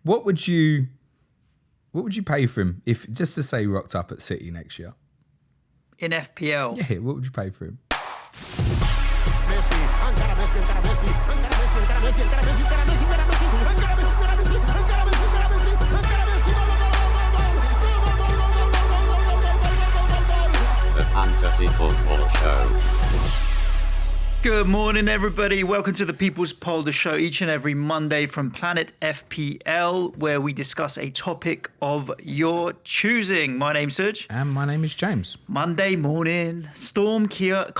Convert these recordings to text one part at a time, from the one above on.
What would you pay for him if just to say he rocked up at City next year? In FPL? Yeah, what would you pay for him? The Fantasy Football Show. Good morning, everybody. Welcome to the People's Poll, the show each and every Monday from Planet FPL, where we discuss a topic of your choosing. My name's Suj. And my name is James. Monday morning, Storm, Kira,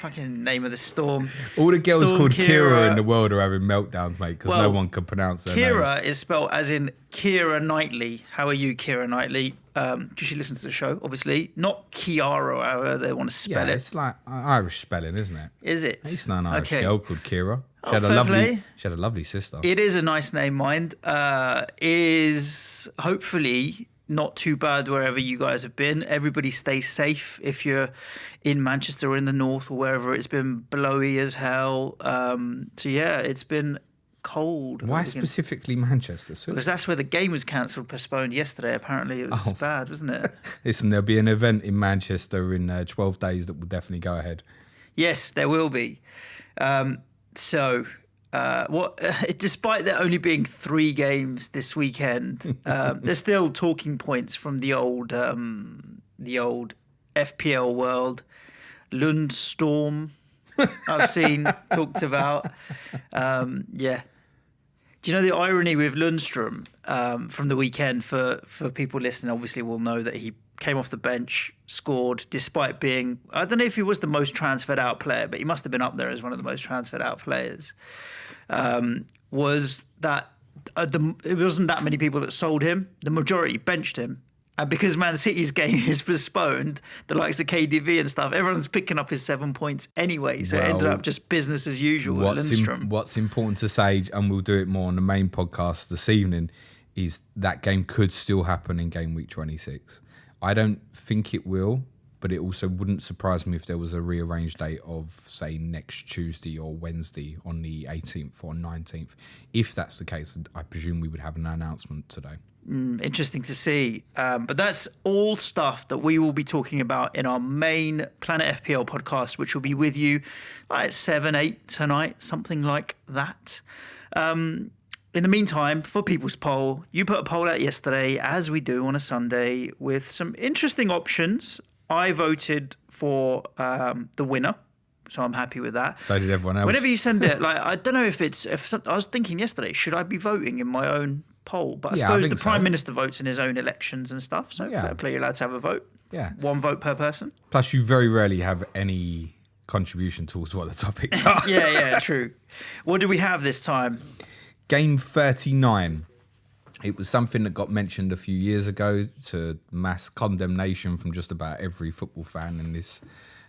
fucking name of the storm. All the girls Storm, called Kira in the world are having meltdowns, mate, because no one can pronounce their Kira names. is spelled as in Keira Knightley. How are you, Keira Knightley? Because she listens to the show, obviously. Not Kiara, however they want to spell it. It's like Irish spelling, isn't it? Is it? It's not an Irish girl called Kira. She Fair play. had a lovely sister. It is a nice name, mind. Is hopefully not too bad wherever you guys have been. Everybody stay safe if you're in Manchester or in the north or wherever. It's been blowy as hell. So yeah, it's been cold. Why specifically Manchester? Because that's where the game was cancelled, postponed yesterday. Apparently it was bad, wasn't it? Listen, there'll be an event in Manchester in 12 days that will definitely go ahead. Yes, there will be. Despite there only being 3 games this weekend, there's still talking points from the old FPL world. Lundstorm, I've seen talked about. Yeah. Do you know the irony with Lundstrom from the weekend? For people listening, obviously will know that he came off the bench, scored, despite being, I don't know if he was the most transferred out player, but he must have been up there as one of the most transferred out players. Was that it wasn't that many people that sold him. The majority benched him. And because Man City's game is postponed, the likes of KDV and stuff, everyone's picking up his 7 points anyway. So it ended up just business as usual with Lundstrom. What's important to say, and we'll do it more on the main podcast this evening, is that game could still happen in game week 26. I don't think it will, but it also wouldn't surprise me if there was a rearranged date of, say, next Tuesday or Wednesday on the 18th or 19th. If that's the case, I presume we would have an announcement today. Interesting to see. But that's all stuff that we will be talking about in our main Planet FPL podcast, which will be with you at 7, 8 tonight, something like that. In the meantime, for People's Poll, you put a poll out yesterday, as we do on a Sunday, with some interesting options. I voted for the winner, so I'm happy with that. So did everyone else. Whenever you send it, I don't know if I was thinking yesterday, should I be voting in my own poll? But I suppose the Prime Minister votes in his own elections and stuff, so fair play, you're allowed to have a vote. Yeah. 1 vote per person. Plus, you very rarely have any contribution towards what the topics are. Yeah, true. What did we have this time? Game 39. It was something that got mentioned a few years ago to mass condemnation from just about every football fan in this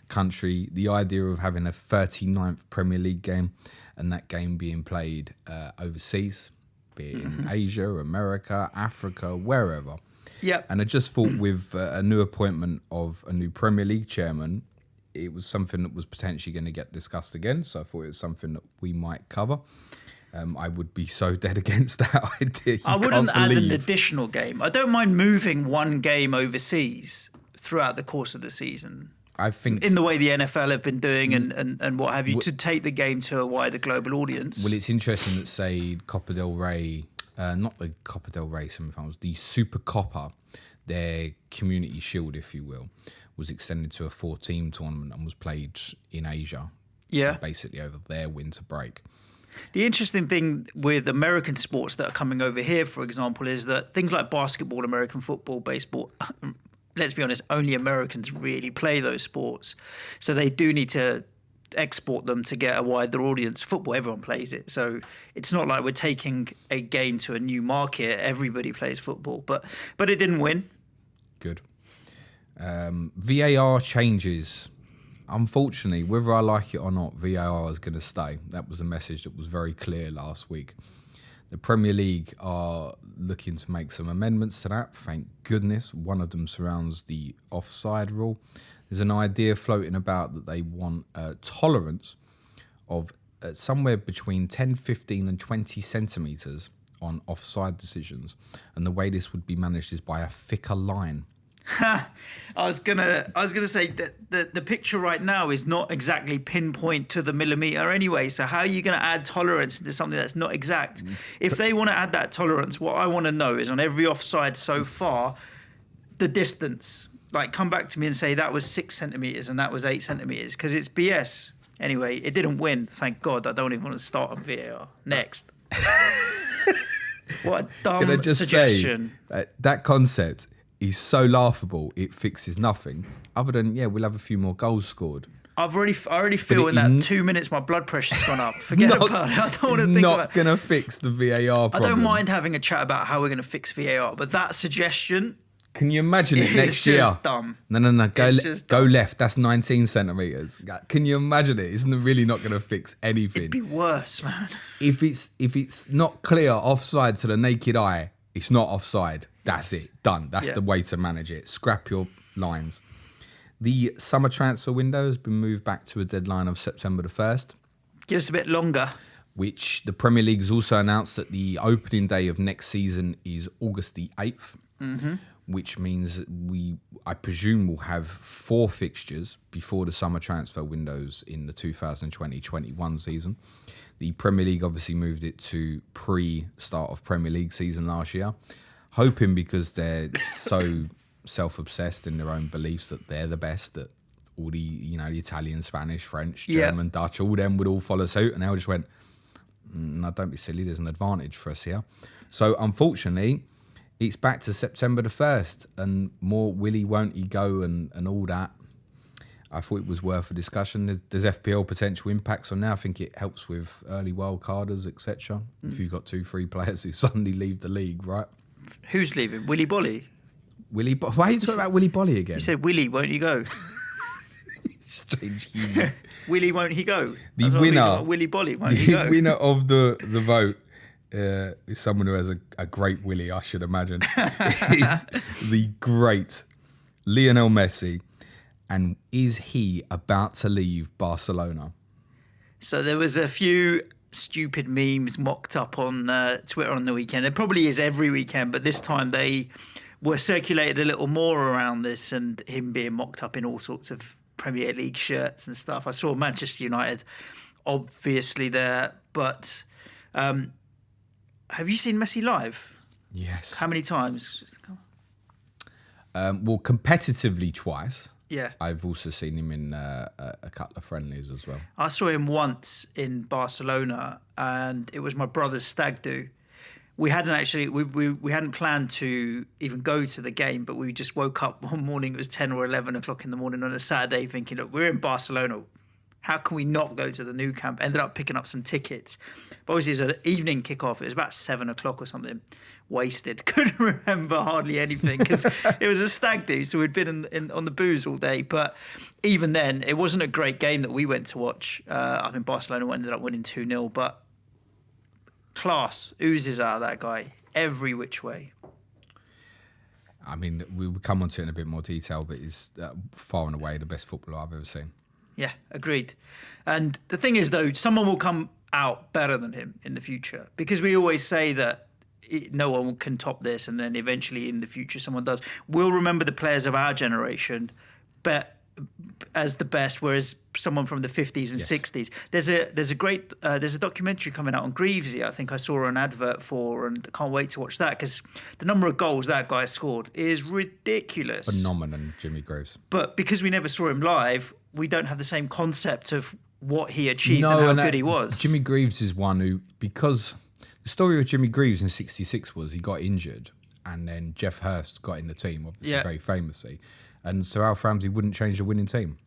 country. The idea of having a 39th Premier League game and that game being played overseas, be it in Asia, America, Africa, wherever. Yep. And I just thought with a new appointment of a new Premier League chairman, it was something that was potentially going to get discussed again. So I thought it was something that we might cover. I would be so dead against that idea. I wouldn't add an additional game. I don't mind moving one game overseas throughout the course of the season. I think in the way the NFL have been doing and what have you, to take the game to a wider global audience. Well, it's interesting that, say, Copa del Rey, not the Copa del Rey semi-finals, the Super Copa, their Community Shield, if you will, was extended to a 4-team tournament and was played in Asia. Yeah. Basically over their winter break. The interesting thing with American sports that are coming over here, for example, is that things like basketball, American football, baseball, let's be honest, only Americans really play those sports. So they do need to export them to get a wider audience. Football, everyone plays it. So it's not like we're taking a game to a new market. Everybody plays football. But it didn't win. Good. VAR changes. Unfortunately, whether I like it or not, VAR is going to stay. That was a message that was very clear last week. The Premier League are looking to make some amendments to that, thank goodness. One of them surrounds the offside rule. There's an idea floating about that they want tolerance of somewhere between 10, 15 and 20 centimetres on offside decisions. And the way this would be managed is by a thicker line. I was gonna say that the picture right now is not exactly pinpoint to the millimetre anyway. So how are you going to add tolerance into something that's not exact? If they want to add that tolerance, what I want to know is on every offside so far, the distance. Like, come back to me and say that was 6 centimetres and that was 8 centimetres, because it's BS. Anyway, it didn't win. Thank God. I don't even want to start on VAR. Next. What a dumb Can I just suggestion. say that concept is so laughable, it fixes nothing. Other than, we'll have a few more goals scored. I already feel in that 2 minutes my blood pressure's gone up. Forget about it. I don't want to think about it. It's not going to fix the VAR problem. I don't mind having a chat about how we're going to fix VAR, but that suggestion... Can you imagine it next year? It's just dumb. No. Go left. That's 19 centimetres. Can you imagine it? Isn't it really not going to fix anything? It'd be worse, man. If it's not clear offside to the naked eye, it's not offside. That's it. Done. That's the way to manage it. Scrap your lines. The summer transfer window has been moved back to a deadline of September the 1st. Give us a bit longer. Which the Premier League has also announced that the opening day of next season is August the 8th. Mm-hmm. Which means I presume we'll have 4 fixtures before the summer transfer windows in the 2020-21 season. The Premier League obviously moved it to pre-start of Premier League season last year, hoping because they're so self-obsessed in their own beliefs that they're the best, that all the the Italian, Spanish, French, German, Dutch, all them would all follow suit, and they all just went, no, don't be silly, there's an advantage for us here. So unfortunately, it's back to September the 1st, and more Willie won't he go and all that. I thought it was worth a discussion. There's FPL potential impacts on now. I think it helps with early wild carders, etc. If you've got 2-3 players who suddenly leave the league, right? Who's leaving? Willy Bolly? Why are you talking about Willy Bolly again? You said Willy, won't you go? Strange humour. Willy, won't he go? The winner, Willy Bolly, won't he go? The winner of the vote is someone who has a great willy, I should imagine. Is the great Lionel Messi. And is he about to leave Barcelona? So there was a few stupid memes mocked up on Twitter on the weekend. It probably is every weekend, but this time they were circulated a little more around this and him being mocked up in all sorts of Premier League shirts and stuff. I saw Manchester United obviously there, but have you seen Messi live? Yes. How many times? Well, competitively twice. Yeah. I've also seen him in a couple of friendlies as well. I saw him once in Barcelona, and it was my brother's stag do. We hadn't actually we hadn't planned to even go to the game, but we just woke up one morning. It was 10 or 11 o'clock in the morning on a Saturday, thinking, look, we're in Barcelona. How can we not go to the Nou Camp? Ended up picking up some tickets. But obviously, it's an evening kickoff. It was about 7 o'clock or something. Wasted. Couldn't remember hardly anything because it was a stag do. So we'd been on the booze all day. But even then, it wasn't a great game that we went to watch. Up in Barcelona, we ended up winning 2-0. But class oozes out of that guy every which way. I mean, we will come on to it in a bit more detail, but he's far and away the best footballer I've ever seen. Yeah, agreed. And the thing is, though, someone will come out better than him in the future, because we always say that no one can top this, and then eventually in the future someone does. We'll remember the players of our generation as the best, whereas someone from the 50s and 60s. There's a documentary coming out on Greavesy, I think I saw an advert for, and I can't wait to watch that, because the number of goals that guy scored is ridiculous. Phenomenon, Jimmy Greaves. But because we never saw him live, we don't have the same concept of what he achieved and how good he was. Jimmy Greaves is one who, because the story of Jimmy Greaves in '66 was he got injured, and then Jeff Hurst got in the team, obviously very famously, and Sir Alf Ramsey wouldn't change the winning team.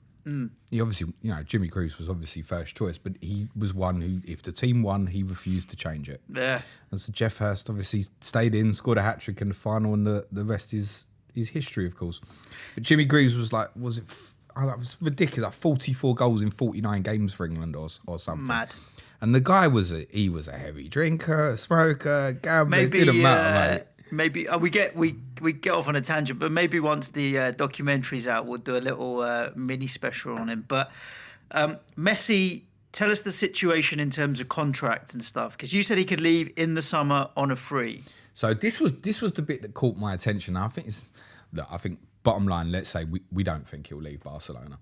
He obviously, Jimmy Greaves was obviously first choice, but he was one who, if the team won, he refused to change it. Yeah. And so Jeff Hurst obviously stayed in, scored a hat-trick in the final, and the rest is history, of course. But Jimmy Greaves was like, it was ridiculous, like 44 goals in 49 games for England or something. Mad. And the guy was a heavy drinker, a smoker, gambler. It didn't matter, mate. Maybe we get off on a tangent, but maybe once the documentary's out, we'll do a little mini special on him. But Messi tell us the situation in terms of contracts and stuff, because you said he could leave in the summer on a free. So this was the bit that caught my attention. I think bottom line, let's say we don't think he'll leave Barcelona.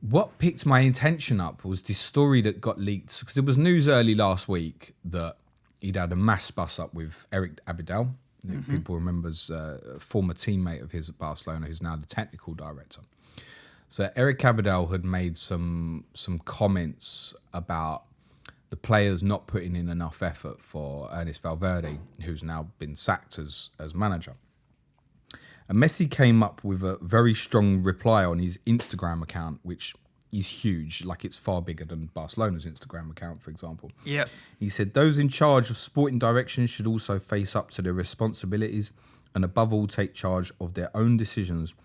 What picked my attention up was this story that got leaked, because there was news early last week that he'd had a mass bust up with Eric Abidal. People remember as a former teammate of his at Barcelona, who's now the technical director. So Eric Abidal had made some comments about the players not putting in enough effort for Ernest Valverde, who's now been sacked as manager. And Messi came up with a very strong reply on his Instagram account, which is huge. Like, it's far bigger than Barcelona's Instagram account, for example. Yeah. He said, those in charge of sporting direction should also face up to their responsibilities and above all take charge of their own decisions.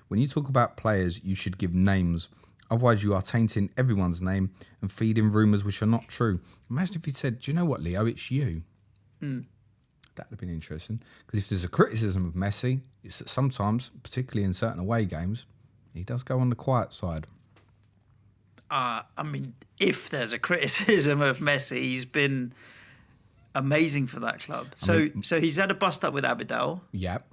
When you talk about players, you should give names. Otherwise, you are tainting everyone's name and feeding rumours which are not true. Imagine if he said, do you know what, Leo, it's you. That would have been interesting. Because if there's a criticism of Messi, it's that sometimes, particularly in certain away games, he does go on the quiet side. I mean, if there's a criticism of Messi, he's been amazing for that club. So he's had a bust up with Abidal. Yep.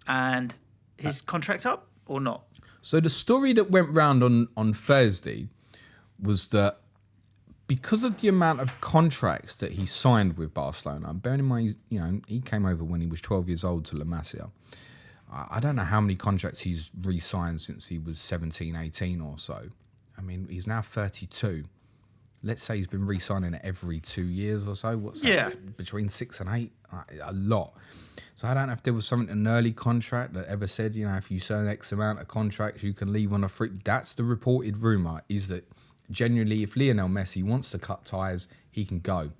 And his contract's up or not? So the story that went round on Thursday was that because of the amount of contracts that he signed with Barcelona, and bearing in mind, he came over when he was 12 years old to La Masia. I don't know how many contracts he's re-signed since he was 17, 18 or so. I mean, he's now 32. Let's say he's been re-signing it every 2 years or so. What's that? Yeah. Between 6 and 8? A lot. So I don't know if there was something, an early contract that ever said, if you sign X amount of contracts, you can leave on a free. That's the reported rumour, is that generally if Lionel Messi wants to cut ties, he can go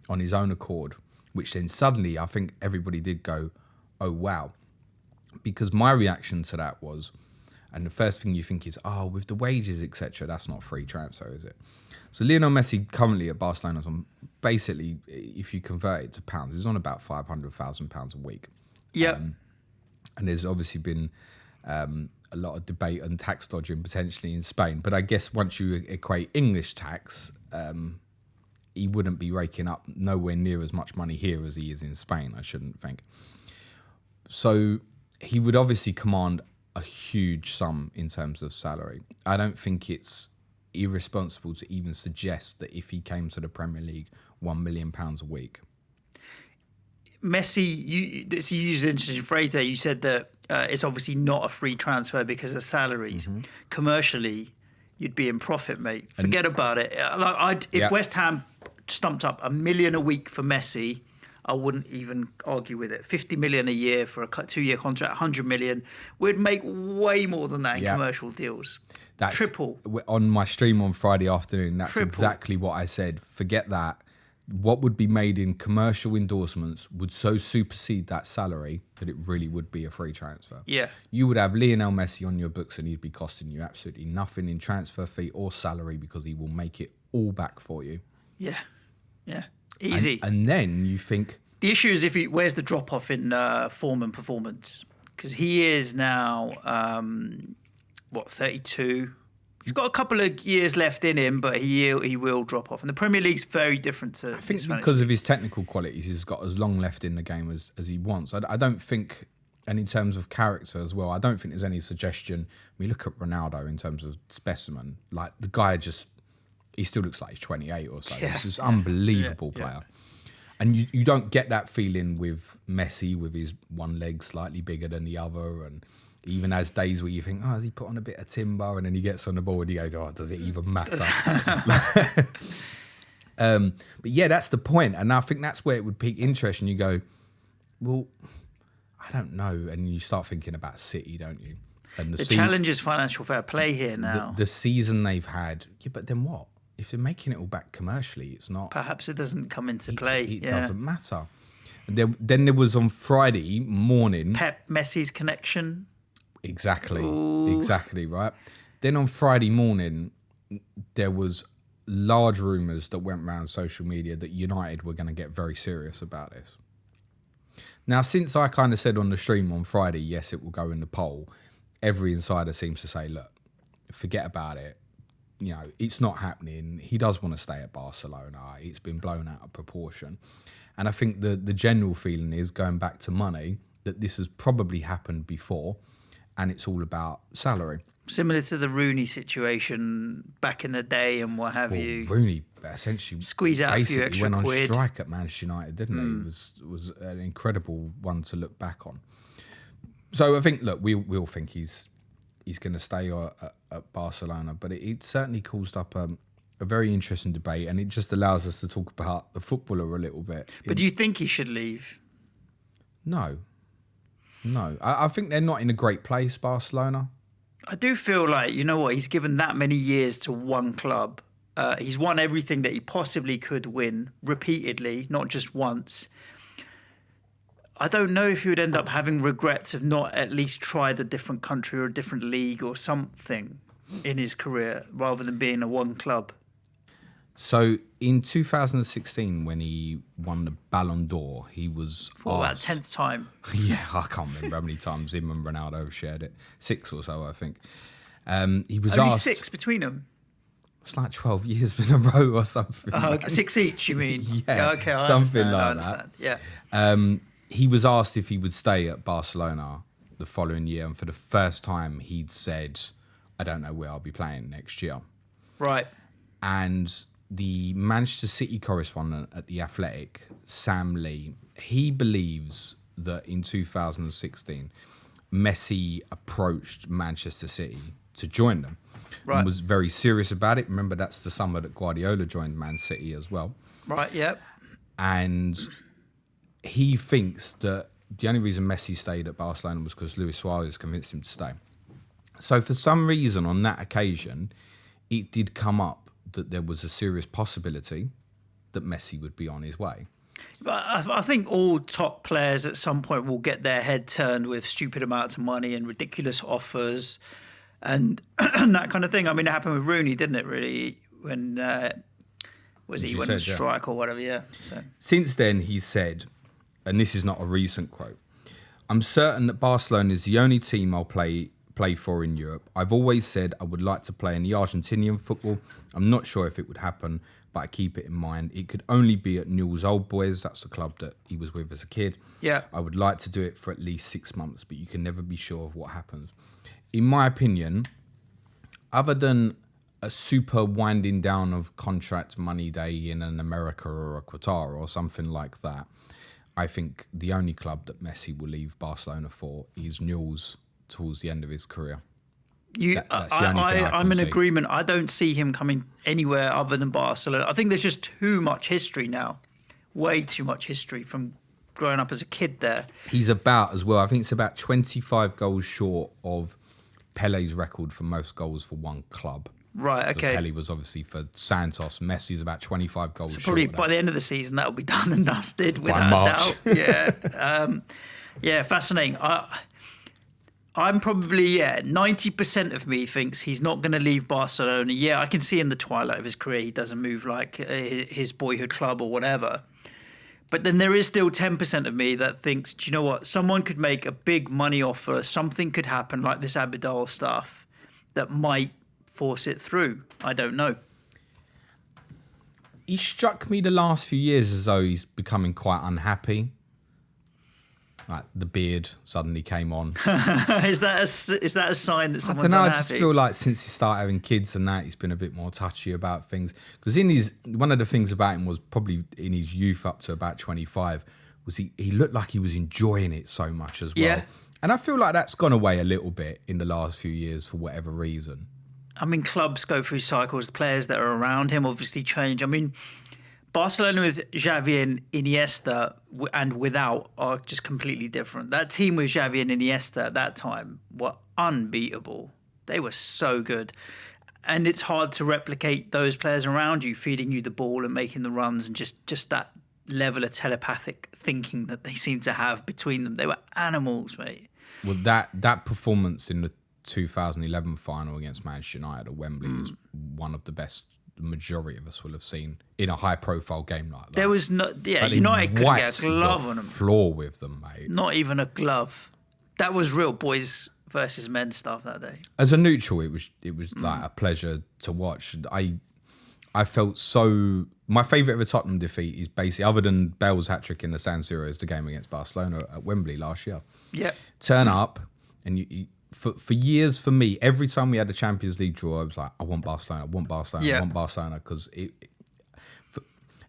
on his own accord, which then suddenly I think everybody did go, oh, wow. Because my reaction to that was, and the first thing you think is, with the wages, etc., that's not free transfer, is it? So Lionel Messi currently at Barcelona is on, basically, if you convert it to pounds, is on about £500,000 a week. Yeah. And there's obviously been a lot of debate on tax dodging potentially in Spain. But I guess once you equate English tax, he wouldn't be raking up nowhere near as much money here as he is in Spain, I shouldn't think. So he would obviously command a huge sum in terms of salary. I don't think it's irresponsible to even suggest that if he came to the Premier League, £1 million a week. Messi, you used an interesting phrase there. You said that it's obviously not a free transfer because of salaries. Commercially, you'd be in profit, mate. Forget about it. If West Ham stumped up £1 million a week for Messi, I wouldn't even argue with it. 50 million a year for a 2-year contract, 100 million. We'd make way more than that in commercial deals. That's triple. On my stream on Friday afternoon, that's Triple. Exactly what I said. Forget that. What would be made in commercial endorsements would so supersede that salary that it really would be a free transfer. Yeah. You would have Lionel Messi on your books and he'd be costing you absolutely nothing in transfer fee or salary because he will make it all back for you. Yeah. Yeah. Easy. And then you think... The issue is where's the drop-off in form and performance? Because he is now, 32? He's got a couple of years left in him, but he will drop off. And the Premier League's very different to... I think because of his technical qualities, he's got as long left in the game as he wants. I don't think... And in terms of character as well, I don't think there's any suggestion. When you look at Ronaldo in terms of specimen, like the guy he still looks like he's 28 or so. Yeah. He's just unbelievable player. And you don't get that feeling with Messi, with his one leg slightly bigger than the other. And even has days where you think, has he put on a bit of timber? And then he gets on the ball and he goes, does it even matter? But yeah, that's the point. And I think that's where it would pique interest. And you go, well, I don't know. And you start thinking about City, don't you? And the challenge is financial fair play here now. The season they've had, but then what? If they're making it all back commercially, it's not... Perhaps it doesn't come into play. It doesn't matter. Then there was on Friday morning... Pep, Messi's connection. Exactly. Ooh. Exactly, right? Then on Friday morning, there was large rumours that went around social media that United were going to get very serious about this. Now, since I kind of said on the stream on Friday, yes, it will go in the poll, every insider seems to say, look, forget about it. it's not happening. He does want to stay at Barcelona. It's been blown out of proportion. And I think the general feeling is, going back to money, that this has probably happened before, and it's all about salary. Similar to the Rooney situation back in the day and what have you. Rooney essentially squeeze out a few basically extra went on quid. strike at Manchester United, didn't he? It was an incredible one to look back on. So I think, look, we all think he's going to stay at Barcelona, but it certainly caused up a very interesting debate, and it just allows us to talk about the footballer a little bit. But do you think he should leave? No. I think they're not in a great place, Barcelona. I do feel like, you know what, he's given that many years to one club. He's won everything that he possibly could win repeatedly, not just once. I don't know if he would end up having regrets of not at least tried a different country or a different league or something in his career rather than being a one club. So in 2016, when he won the Ballon d'Or, he was For about 10th time. Yeah, I can't remember how many times him and Ronaldo shared it. 6 or so, I think. He was Only asked... 6 between them? It's like 12 years in a row or something. Okay, 6 each, you mean? Yeah, okay, I something understand, like I that. understand. Yeah. He was asked if he would stay at Barcelona the following year, and for the first time he'd said, I don't know where I'll be playing next year. Right. And the Manchester City correspondent at The Athletic, Sam Lee, he believes that in 2016, Messi approached Manchester City to join them. Right. And was very serious about it. Remember, that's the summer that Guardiola joined Man City as well. Right, yep. And he thinks that the only reason Messi stayed at Barcelona was because Luis Suarez convinced him to stay. So for some reason on that occasion, it did come up that there was a serious possibility that Messi would be on his way. But I think all top players at some point will get their head turned with stupid amounts of money and ridiculous offers and that kind of thing. I mean, it happened with Rooney, didn't it, really? When he went on strike or whatever, yeah. So. Since then, he said, and this is not a recent quote, I'm certain that Barcelona is the only team I'll play for in Europe. I've always said I would like to play in the Argentinian football. I'm not sure if it would happen, but I keep it in mind. It could only be at Newell's Old Boys. That's the club that he was with as a kid. Yeah. I would like to do it for at least 6 months, but you can never be sure of what happens. In my opinion, other than a super winding down of contract money day in an America or a Qatar or something like that, I think the only club that Messi will leave Barcelona for is Newell's towards the end of his career. That's the only thing I'm in see. agreement. I don't see him coming anywhere other than Barcelona. I think there's just too much history now. Way too much history from growing up as a kid there. He's about, as well, I think it's about 25 goals short of Pele's record for most goals for one club. Right, okay. So Pele was obviously for Santos. Messi's about 25 goals short. Probably of by that. the end of the season, that'll be done and dusted without By March. a doubt. Yeah, fascinating. I'm probably, 90% of me thinks he's not going to leave Barcelona. Yeah, I can see in the twilight of his career he doesn't move like his boyhood club or whatever. But then there is still 10% of me that thinks, do you know what? Someone could make a big money offer. Something could happen like this Abidal stuff that might force it through. I don't know. He struck me the last few years as though he's becoming quite unhappy. Like the beard suddenly came on. Is that a sign that someone's I don't know. unhappy? I just feel like since he started having kids and that, he's been a bit more touchy about things. Because one of the things about him was probably in his youth up to about 25 was he looked like he was enjoying it so much as well. Yeah. And I feel like that's gone away a little bit in the last few years for whatever reason. I mean, clubs go through cycles. The players that are around him obviously change. I mean, Barcelona with Xavi and Iniesta and without are just completely different. That team with Xavi and Iniesta at that time were unbeatable. They were so good. And it's hard to replicate those players around you, feeding you the ball and making the runs and just that level of telepathic thinking that they seem to have between them. They were animals, mate. Well, that performance in the 2011 final against Manchester United at Wembley is one of the best the majority of us will have seen in a high-profile game like that. There was United couldn't get a glove on them. Floor with them, mate. Not even a glove. That was real boys versus men's stuff that day. As a neutral, it was like a pleasure to watch. I felt so. My favourite ever Tottenham defeat is basically, other than Bale's hat trick in the San Siro, is the game against Barcelona at Wembley last year. Yeah. Turn up, and for years, for me, every time we had a Champions League draw, I was like, I want Barcelona, I want Barcelona, I want Barcelona, because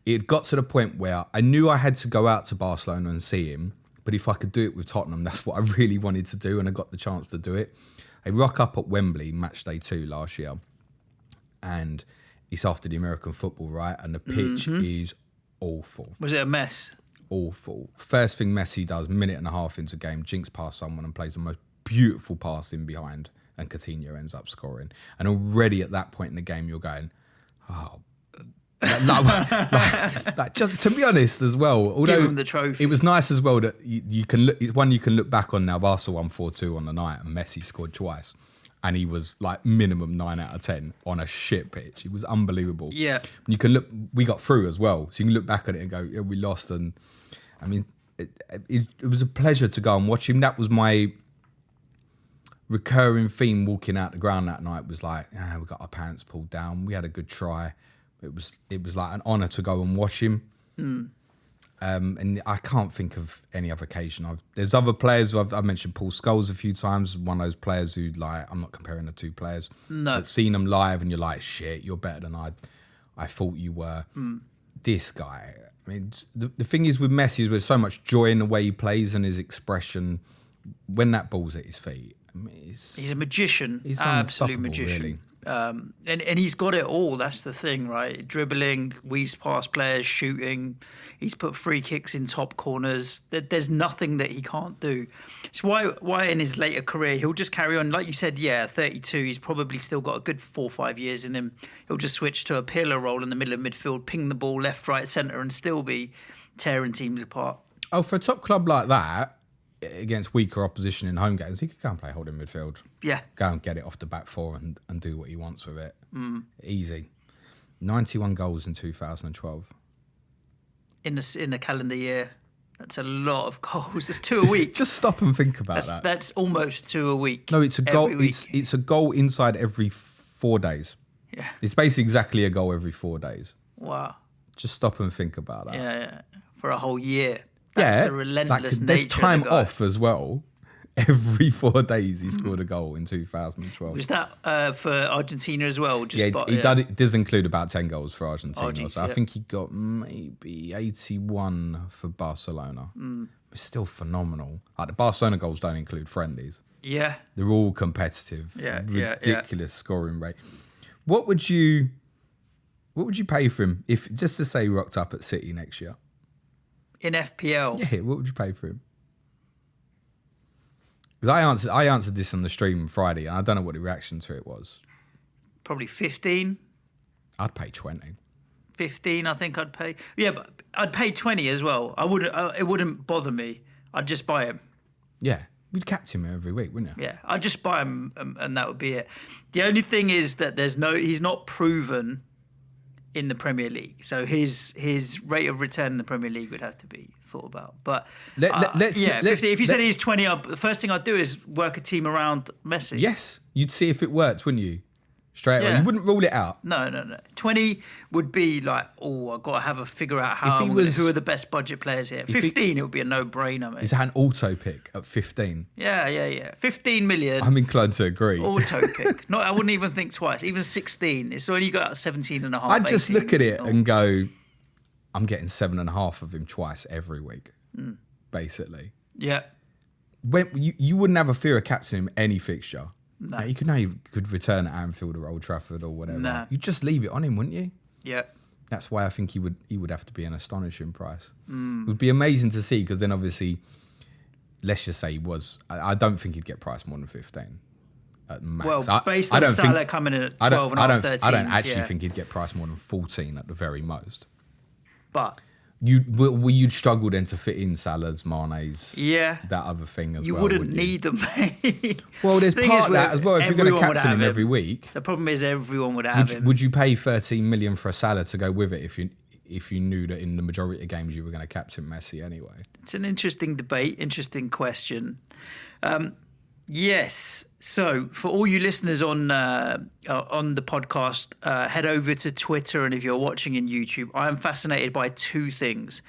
it got to the point where I knew I had to go out to Barcelona and see him, but if I could do it with Tottenham, that's what I really wanted to do, and I got the chance to do it. I rock up at Wembley, match day 2 last year, and it's after the American football, right? And the pitch is awful. Was it a mess? Awful. First thing Messi does, minute and a half into game, jinks past someone and plays the most beautiful pass in behind, and Coutinho ends up scoring. And already at that point in the game, you're going, oh. Like, just to be honest as well, although Give him the trophy. It was nice as well that you can look, it's one you can look back on now. Barca won 4-2 on the night, and Messi scored twice. And he was like minimum 9 out of 10 on a shit pitch. It was unbelievable. Yeah. You can look, we got through as well. So you can look back at it and go, yeah, we lost. And I mean, it was a pleasure to go and watch him. That was my recurring theme walking out the ground that night, was like, we got our pants pulled down. We had a good try. It was like an honour to go and watch him. And I can't think of any other occasion. There's other players. I've mentioned Paul Scholes a few times. One of those players who, like, I'm not comparing the two players. No. But seen them live and you're like, shit, you're better than I thought you were. This guy. I mean, the thing is with Messi is there's so much joy in the way he plays and his expression when that ball's at his feet. I mean, he's a magician. He's absolute unstoppable, magician. really. And he's got it all. That's the thing, right? Dribbling, weaves past players, shooting. He's put free kicks in top corners. There's nothing that he can't do. It's why in his later career he'll just carry on. Like you said, 32. He's probably still got a good 4 or 5 years in him. He'll just switch to a pillar role in the middle of midfield, ping the ball left, right, centre, and still be tearing teams apart. Oh, for a top club like that, against weaker opposition in home games, he could go and play holding midfield. Yeah. Go and get it off the back four and do what he wants with it. Easy. 91 goals in 2012. In the calendar year. That's a lot of goals. It's 2 a week. Just stop and think about that. That's almost 2 a week. No, it's a goal. Week. It's a goal inside every 4 days. Yeah. It's basically exactly a goal every 4 days. Wow. Just stop and think about that. Yeah. For a whole year. That's the relentless nature there's time of the guy. off as well. Every 4 days he scored a goal in 2012. Was that for Argentina as well? He does include about 10 goals for Argentina. So I think he got maybe 81 for Barcelona. It's still phenomenal. Like, the Barcelona goals don't include friendlies. Yeah. They're all competitive. Ridiculous scoring rate. What would you pay for him if, just to say, he rocked up at City next year? In FPL? Yeah, what would you pay for him? Because I answered this on the stream Friday, and I don't know what the reaction to it was. Probably 15. I'd pay 20. 15, I think I'd pay. Yeah, but I'd pay 20 as well. It wouldn't bother me. I'd just buy him. Yeah, we'd captain him every week, wouldn't you? Yeah, I'd just buy him, and that would be it. The only thing is that he's not proven in the Premier League, so his rate of return in the Premier League would have to be thought about. But if you said he's 20 up, the first thing I'd do is work a team around Messi. Yes, you'd see if it worked, wouldn't you? Straight away, you wouldn't rule it out. No. 20 would be like, I've got to figure out who are the best budget players here. 15, it would be a no-brainer, mate. Is that an auto pick at 15? Yeah. 15 million. I'm inclined to agree. Auto pick. No, I wouldn't even think twice. Even 16. It's when you got 17 and a half. I'd just look at it and go, I'm getting 7.5 of him twice every week, basically. Yeah. When you wouldn't have a fear of captaining him any fixture. No. You could return at Anfield or Old Trafford or whatever. No. You'd just leave it on him, wouldn't you? Yeah. That's why I think he would have to be an astonishing price. It would be amazing to see, because then obviously, let's just say he was. I don't think he'd get priced more than 15 at max. Well, based on Salah coming in at 12 and a half, 13. I don't actually think he'd get priced more than 14 at the very most. But you'd struggle then to fit in Salah's, Mane's, that other thing as you well. wouldn't need them. Well, there's part of that as well. If you're going to captain him every week, the problem is everyone would have him. Would you pay 13 million for a Salah to go with it if you knew that in the majority of games you were going to captain Messi anyway? It's an interesting debate, interesting question. Yes. So for all you listeners on the podcast, head over to Twitter, and if you're watching in YouTube, I am fascinated by two things.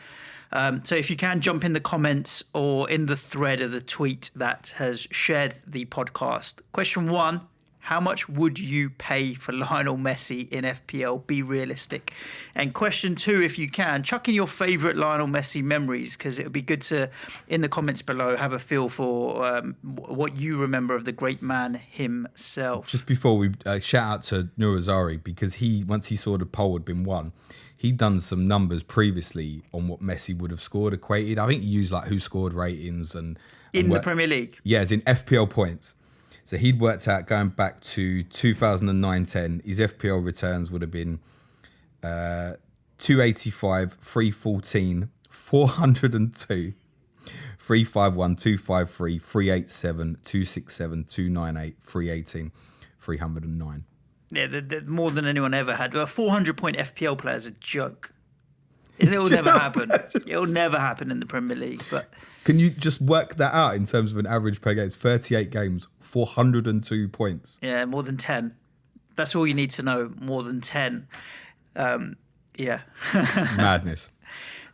So if you can jump in the comments or in the thread of the tweet that has shared the podcast. Question 1, how much would you pay for Lionel Messi in FPL? Be realistic. And question 2, if you can, chuck in your favourite Lionel Messi memories, because it would be good to, in the comments below, have a feel for what you remember of the great man himself. Just before we shout out to Nurazari, because once he saw the poll had been won, he'd done some numbers previously on what Messi would have scored equated. I think he used like who scored ratings and in the Premier League. Yeah, it's in FPL points. So he'd worked out going back to 2009-10, his FPL returns would have been 285, 314, 402, 351, 253, 387, 267, 298, 318, 309. Yeah, more than anyone ever had. A 400-point FPL player is a joke. It'll never happen. It'll never happen in the Premier League. But can you just work that out in terms of an average per game? It's 38 games, 402 points. Yeah, more than 10. That's all you need to know. More than 10. Yeah. Madness.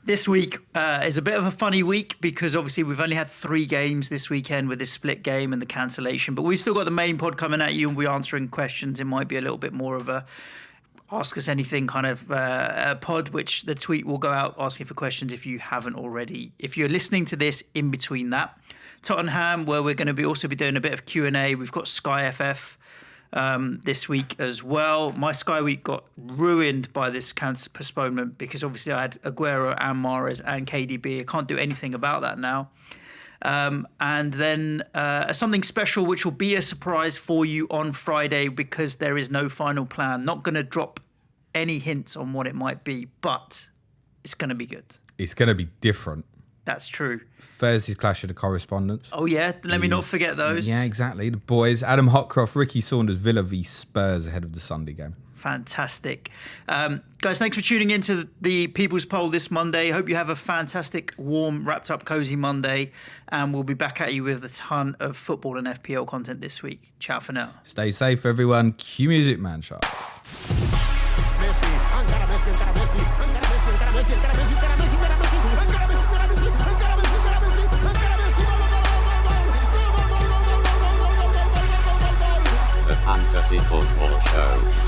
This week is a bit of a funny week because obviously we've only had 3 games this weekend with this split game and the cancellation. But we've still got the main pod coming at you and we're answering questions. It might be a little bit more of a ask us anything kind of pod, which the tweet will go out asking for questions if you haven't already. If you're listening to this in between that, Tottenham, where we're going to also be doing a bit of Q&A. We've got Sky FF this week as well. My Sky week got ruined by this postponement because obviously I had Aguero and Mahrez and KDB. I can't do anything about that now. And then something special, which will be a surprise for you on Friday because there is no final plan. Not going to drop any hints on what it might be, but it's going to be good. It's going to be different. That's true. Thursday's Clash of the Correspondents. Oh, yeah. Let me not forget those. Yeah, exactly. The boys, Adam Hotcroft, Ricky Saunders, Villa v Spurs ahead of the Sunday game. Fantastic. Guys, thanks for tuning into the People's Poll this Monday. Hope you have a fantastic, warm, wrapped up, cozy Monday. And we'll be back at you with a ton of football and FPL content this week. Ciao for now. Stay safe, everyone. Cue music, man. Sharp. The Fantasy Football Show.